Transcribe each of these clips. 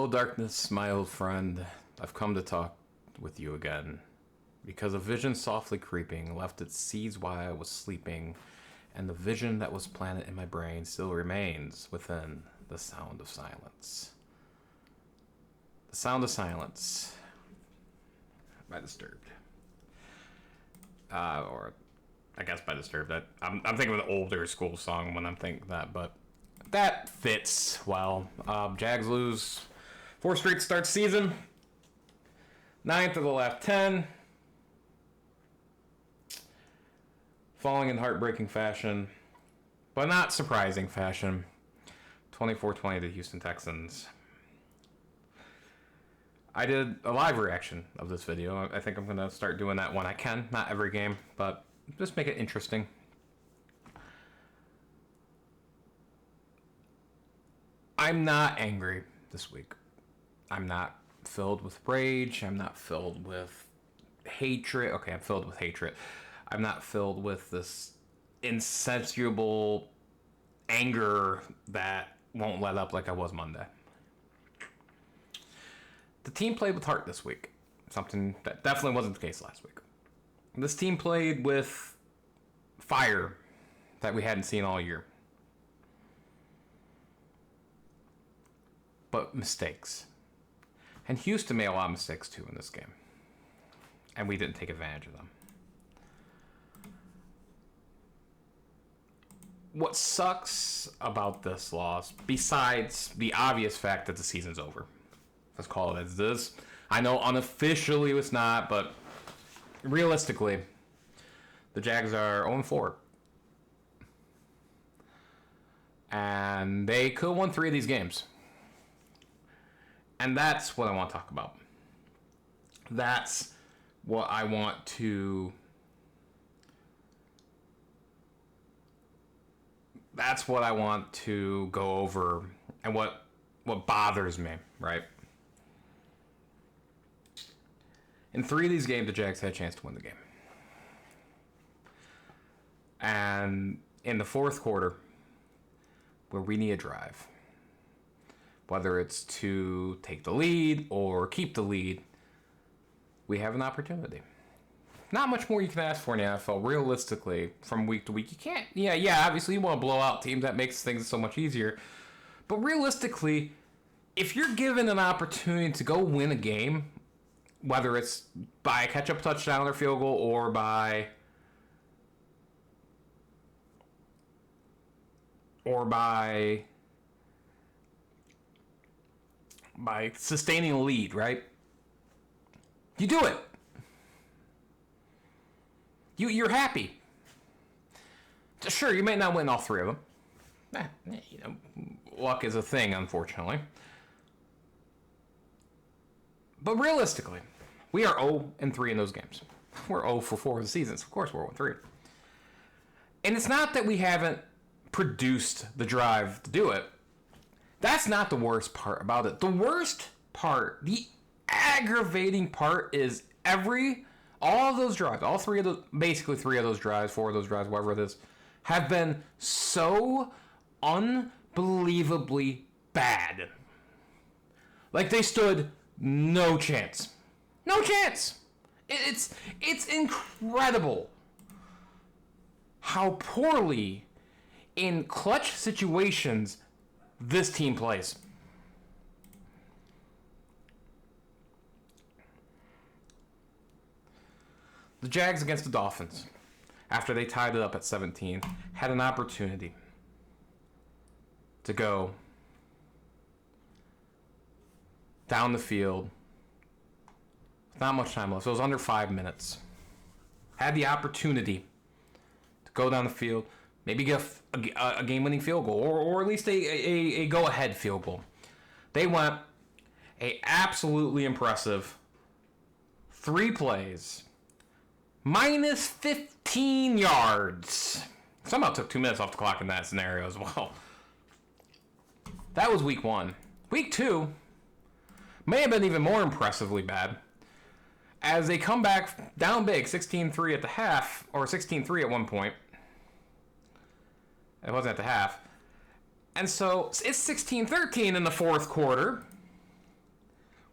Hello, darkness, my old friend. I've come to talk with you again. Because a vision softly creeping left its seeds while I was sleeping, and the vision that was planted in my brain still remains within the sound of silence. The sound of silence by Disturbed. Or I guess by Disturbed. I'm thinking of an older school song when I'm thinking that, but that fits well. Jags lose 4 straight start season. 9th of the last 10. Falling in heartbreaking fashion, but not surprising fashion. 24-20 to Houston Texans. I did a live reaction of this video. I think I'm going to start doing that when I can. Not every game, but just make it interesting. I'm not angry this week. I'm not filled with rage. I'm not filled with hatred. Okay, I'm filled with hatred. I'm not filled with this insatiable anger that won't let up like I was Monday. The team played with heart this week. Something that definitely wasn't the case last week. This team played with fire that we hadn't seen all year. But mistakes. And Houston made a lot of mistakes too in this game. And we didn't take advantage of them. What sucks about this loss, besides the obvious fact that the season's over, let's call it as this. I know unofficially it's not, but realistically, the Jags are 0-4. And they could have won 3 of these games. And that's what I want to talk about. That's what I want to... That's what I want to go over and what bothers me, right? In 3 of these games, the Jags had a chance to win the game. And in the 4th quarter, where we need a drive, whether it's to take the lead or keep the lead, we have an opportunity. Not much more you can ask for in the NFL. Realistically, from week to week, you can't. Yeah. Obviously, you want to blow out teams. That makes things so much easier. But realistically, if you're given an opportunity to go win a game, whether it's by a catch-up touchdown or field goal, or by sustaining a lead, right? You do it. You're happy. Sure, you may not win all 3 of them. Luck is a thing, unfortunately. But realistically, we are 0-3 in those games. We're 0-4 of the season, so of course we're 0-3. And it's not that we haven't produced the drive to do it. That's not the worst part about it. The worst part, the aggravating part, is all of those drives, basically 3 of those drives, 4 of those drives, whatever it is, have been so unbelievably bad. Like, they stood no chance. No chance! It's incredible how poorly, in clutch situations, this team plays. The Jags against the Dolphins, after they tied it up at 17, had an opportunity to go down the field with not much time left. So it was under 5 minutes. Had the opportunity to go down the field, maybe get a game-winning field goal, or at least a go-ahead field goal. They went a absolutely impressive 3 plays, minus 15 yards. Somehow took 2 minutes off the clock in that scenario as well. That was week 1. Week 2 may have been even more impressively bad, as they come back down big, 16-3 at the half, or 16-3 at one point. It wasn't at the half. And so it's 16-13 in the 4th quarter.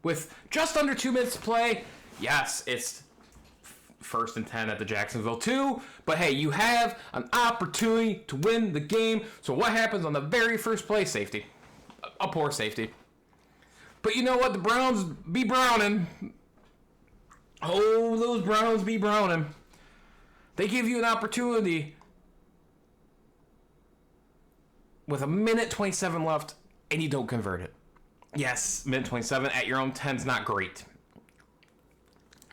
with just under 2 minutes to play. Yes, it's 1st and 10 at the Jacksonville 2, but hey, you have an opportunity to win the game. So what happens on the very first play? Safety. A poor safety. But you know what? The Browns be browning. Oh, those Browns be browning. They give you an opportunity with a minute 27 left, and you don't convert it. Yes, minute 27 at your own 10 is not great.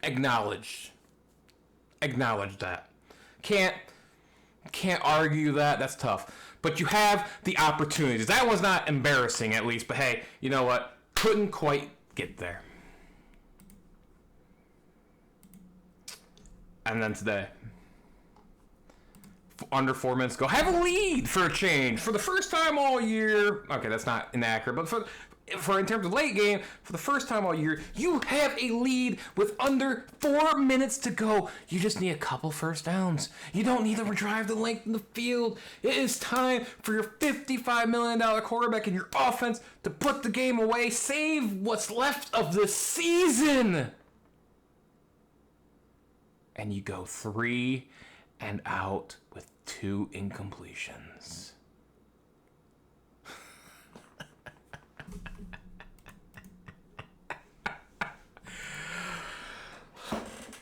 Acknowledge that. Can't argue that. That's tough. But you have the opportunities. That was not embarrassing, at least. But hey, you know what? Couldn't quite get there. And then today, under 4 minutes ago, have a lead for a change for the first time all year. Okay, that's not inaccurate, but for in terms of late game, for the first time all year, you have a lead with under 4 minutes to go. You just need a couple first downs. You don't need to drive the length in the field. It is time for your $55 million quarterback and your offense to put the game away, save what's left of the season. And you go 3 and out with 2 incompletions.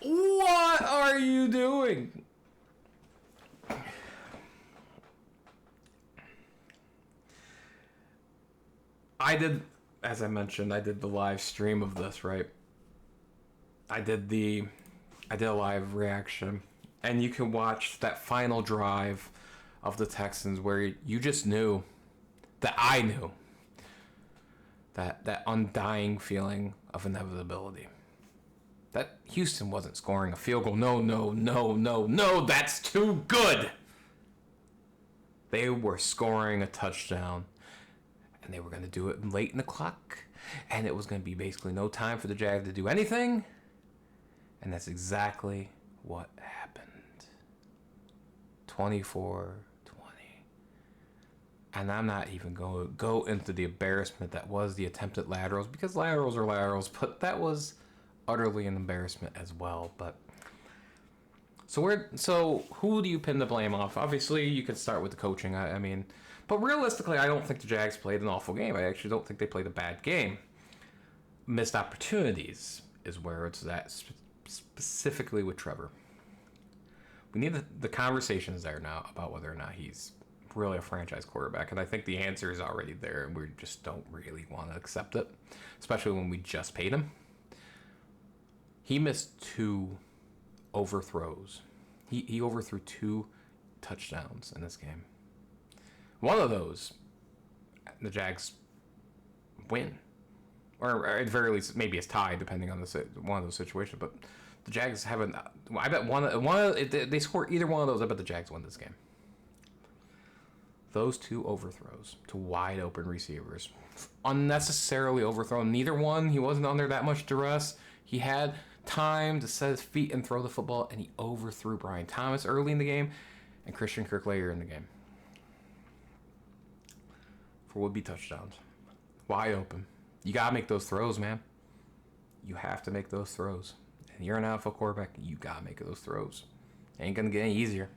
What are you doing? As I mentioned, I did the live stream of this, right? I did a live reaction, and you can watch that final drive of the Texans where you just knew that I knew that undying feeling of inevitability. That Houston wasn't scoring a field goal. No, that's too good. They were scoring a touchdown, and they were going to do it late in the clock, and it was going to be basically no time for the Jags to do anything. And that's exactly what happened. 24-20. And I'm not even going to go into the embarrassment that was the attempted laterals, because laterals are laterals, but that was utterly an embarrassment as well. But so who do you pin the blame off? Obviously, you could start with the coaching. I mean, but realistically, I don't think the Jags played an awful game. I actually don't think they played a bad game. Missed opportunities is where it's at. Specifically with Trevor. We need the conversations there now about whether or not he's really a franchise quarterback, and I think the answer is already there, and we just don't really want to accept it, especially when we just paid him. He missed 2 overthrows. He overthrew 2 touchdowns in this game. One of those, the Jags win. Or at the very least, maybe it's tied, depending on one of those situations. But the Jags haven't. I bet if they score either one of those, I bet the Jags win this game. Those 2 overthrows to wide open receivers, unnecessarily overthrown. Neither one. He wasn't under that much duress. He had time to set his feet and throw the football, and he overthrew Brian Thomas early in the game, and Christian Kirk later in the game for would-be touchdowns, wide open. You gotta make those throws, man. You have to make those throws. And you're an NFL quarterback, you gotta make those throws. Ain't gonna get any easier.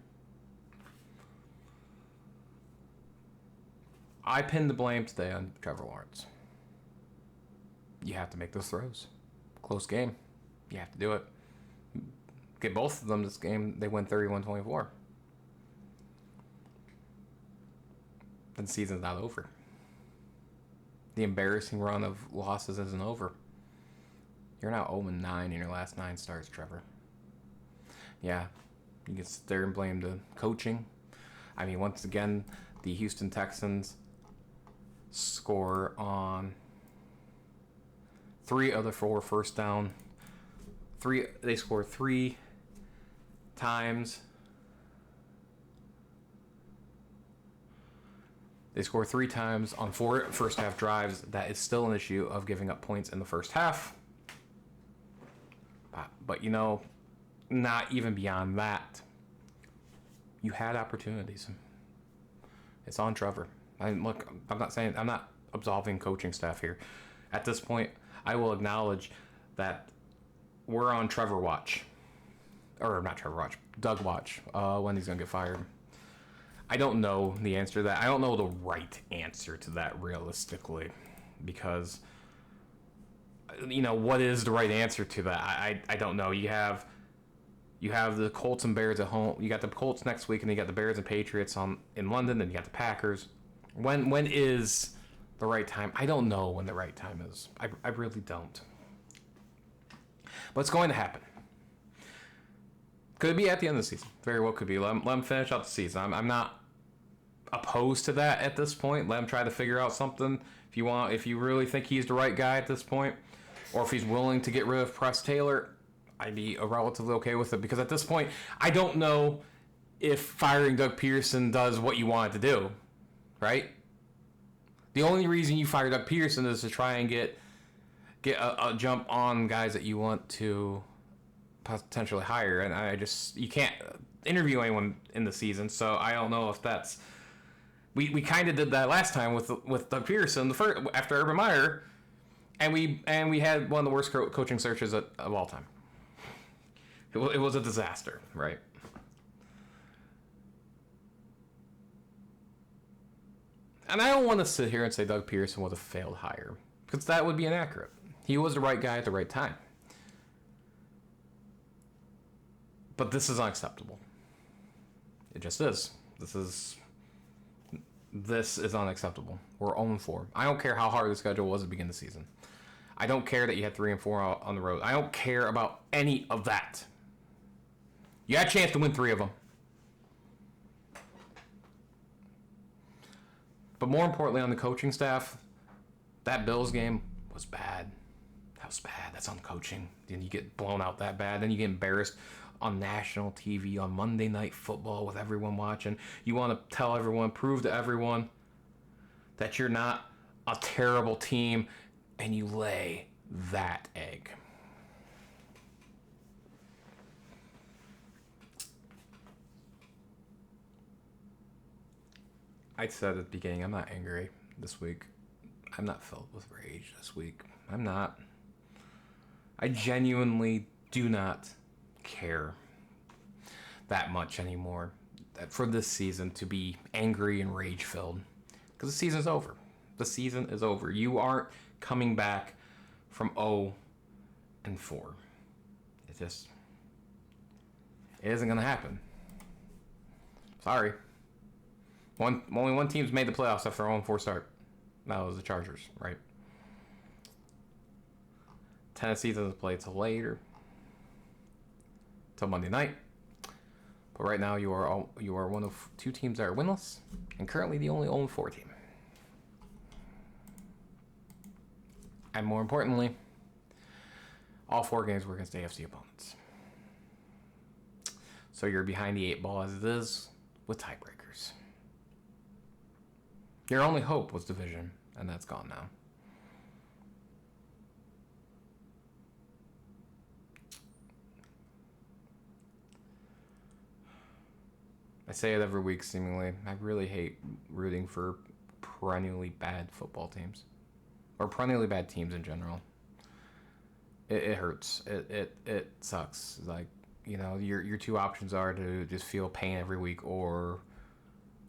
I pinned the blame today on Trevor Lawrence. You have to make those throws. Close game. You have to do it. Get both of them this game, they win 31-24. Then the season's not over. The embarrassing run of losses isn't over. You're now 0-9 in your last 9 starts, Trevor. Yeah, you can sit there and blame the coaching. I mean, once again, the Houston Texans score on 3 of the 4 first down. They score 3 times. They score 3 times on 4 first half drives. That is still an issue of giving up points in the first half. But, you know, not even beyond that. You had opportunities. It's on Trevor. I'm not absolving coaching staff here. At this point, I will acknowledge that we're on Trevor watch. Or not Trevor watch, Doug watch. When he's going to get fired. I don't know the answer to that. I don't know the right answer to that realistically. Because, what is the right answer to that? I don't know. You have the Colts and Bears at home. You got the Colts next week, and you got the Bears and Patriots in London, and you got the Packers. When is the right time? I don't know when the right time is. I really don't. But it's going to happen. Could it be at the end of the season? Very well could be. Let them finish out the season. I'm not opposed to that at this point. Let him try to figure out something. If you really think he's the right guy at this point, or if he's willing to get rid of Press Taylor, I'd be relatively okay with it. Because at this point, I don't know if firing Doug Peterson does what you want it to do, right? The only reason you fire Doug Peterson is to try and get a jump on guys that you want to potentially hire, and you can't interview anyone in the season, so I don't know if that's. We kind of did that last time with Doug Peterson after Urban Meyer, and we had one of the worst coaching searches of all time. It was a disaster, right? And I don't want to sit here and say Doug Peterson was a failed hire, because that would be inaccurate. He was the right guy at the right time. But this is unacceptable. It just is. This is unacceptable. We're 0-4. I don't care how hard the schedule was at the beginning of the season. I don't care that you had 3 and 4 on the road. I don't care about any of that. You had a chance to win 3 of them. But more importantly, on the coaching staff, that Bills game was bad. That was bad. That's on coaching. Then you get blown out that bad. Then you get embarrassed on national TV on Monday Night Football with everyone watching. You want to tell everyone, prove to everyone that you're not a terrible team, and you lay that egg. I said at the beginning, I'm not angry this week. I'm not filled with rage this week. I'm not. I genuinely do not care that much anymore for this season to be angry and rage filled, because the season's over. The season is over. You aren't coming back from 0-4. It isn't gonna happen. Sorry. Only one team's made the playoffs after 0-4 start. That was the Chargers, right? Tennessee doesn't play till later, till Monday night. But right now, you are one of 2 teams that are winless, and currently the only 0-4 team. And more importantly, all 4 games were against AFC opponents. So you're behind the 8 ball as it is, with tiebreakers. Your only hope was division, and that's gone now. I say it every week, seemingly. I really hate rooting for perennially bad football teams, or perennially bad teams in general. It hurts. It sucks. Like, your 2 options are to just feel pain every week, or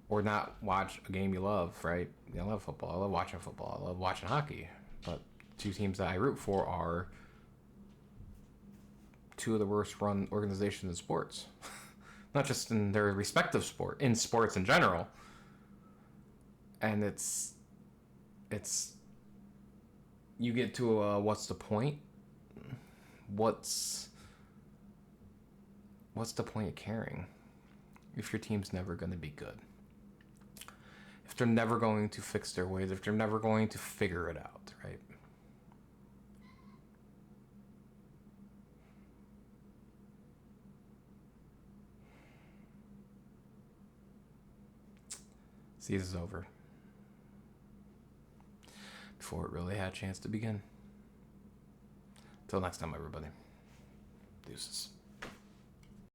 not watch a game you love, right? I love football. I love watching football. I love watching hockey. But 2 teams that I root for are 2 of the worst run organizations in sports. Not just in their respective sport, in sports in general. And it's you get to what's the point? What's the point of caring if your team's never going to be good? If they're never going to fix their ways, if they're never going to figure it out, right? Season's over. Before it really had a chance to begin. Till next time, everybody. Deuces.